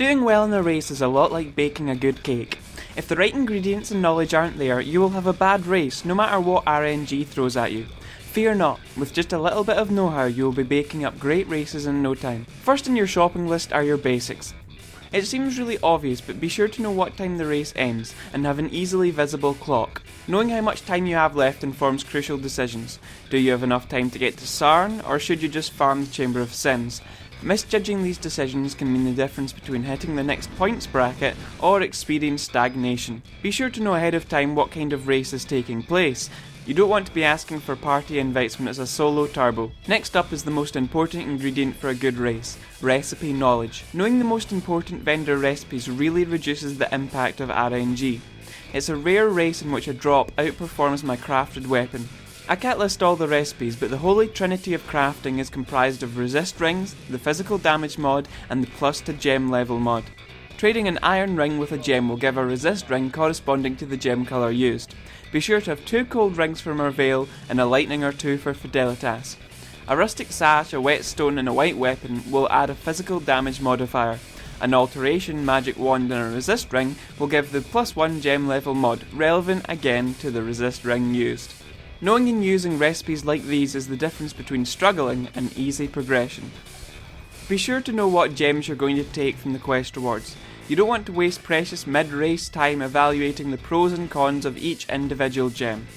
Doing well in a race is a lot like baking a good cake. If the right ingredients and knowledge aren't there, you will have a bad race no matter what RNG throws at you. Fear not, with just a little bit of know-how you will be baking up great races in no time. First in your shopping list are your basics. It seems really obvious, but be sure to know what time the race ends and have an easily visible clock. Knowing how much time you have left informs crucial decisions. Do you have enough time to get to Sarn, or should you just farm the Chamber of Sins? Misjudging these decisions can mean the difference between hitting the next points bracket or experience stagnation. Be sure to know ahead of time what kind of race is taking place. You don't want to be asking for party invites when it's a solo turbo. Next up is the most important ingredient for a good race: recipe knowledge. Knowing the most important vendor recipes really reduces the impact of RNG. It's a rare race in which a drop outperforms my crafted weapon. I can't list all the recipes, but the holy trinity of crafting is comprised of resist rings, the physical damage mod, and the plus to gem level mod. Trading an iron ring with a gem will give a resist ring corresponding to the gem colour used. Be sure to have 2 cold rings for Merveil and a lightning or 2 for Fidelitas. A rustic sash, a whetstone and a white weapon will add a physical damage modifier. An alteration, magic wand and a resist ring will give the +1 gem level mod, relevant again to the resist ring used. Knowing and using recipes like these is the difference between struggling and easy progression. Be sure to know what gems you're going to take from the quest rewards. You don't want to waste precious mid-race time evaluating the pros and cons of each individual gem.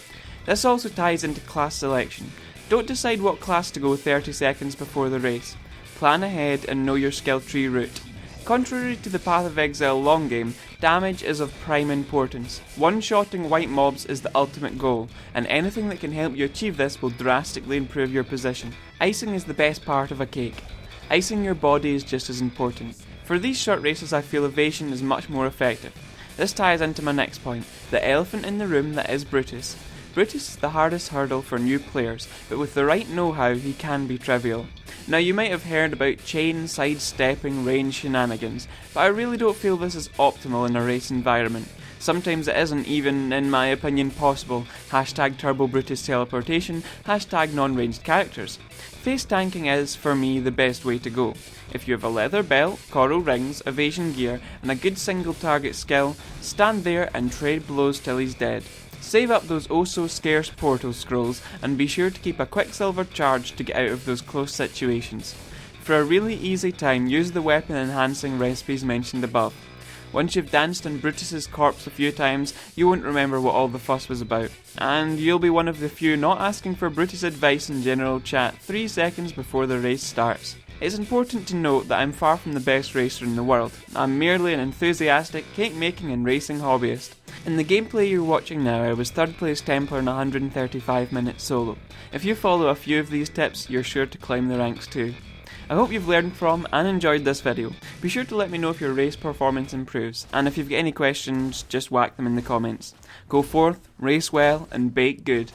This also ties into class selection. Don't decide what class to go 30 seconds before the race. Plan ahead and know your skill tree route. Contrary to the Path of Exile long game, damage is of prime importance. One-shotting white mobs is the ultimate goal, and anything that can help you achieve this will drastically improve your position. Icing is the best part of a cake. Icing your body is just as important. For these short races I feel Evasion is much more effective. This ties into my next point, the elephant in the room that is Brutus. Brutus is the hardest hurdle for new players, but with the right know-how he can be trivial. Now you might have heard about chain, sidestepping, range shenanigans, but I really don't feel this is optimal in a race environment. Sometimes it isn't even, in my opinion, possible. Hashtag Turbo Brutus teleportation, hashtag non-ranged characters. Face tanking is, for me, the best way to go. If you have a leather belt, coral rings, evasion gear, and a good single target skill, stand there and trade blows till he's dead. Save up those oh so scarce portal scrolls and be sure to keep a quicksilver charge to get out of those close situations. For a really easy time, use the weapon enhancing recipes mentioned above. Once you've danced on Brutus's corpse a few times, you won't remember what all the fuss was about. And you'll be one of the few not asking for Brutus advice in general chat 3 seconds before the race starts. It's important to note that I'm far from the best racer in the world. I'm merely an enthusiastic cake making and racing hobbyist. In the gameplay you're watching now, I was 3rd place Templar in 135 minutes solo. If you follow a few of these tips, you're sure to climb the ranks too. I hope you've learned from and enjoyed this video. Be sure to let me know if your race performance improves, and if you've got any questions, just whack them in the comments. Go forth, race well, and bake good.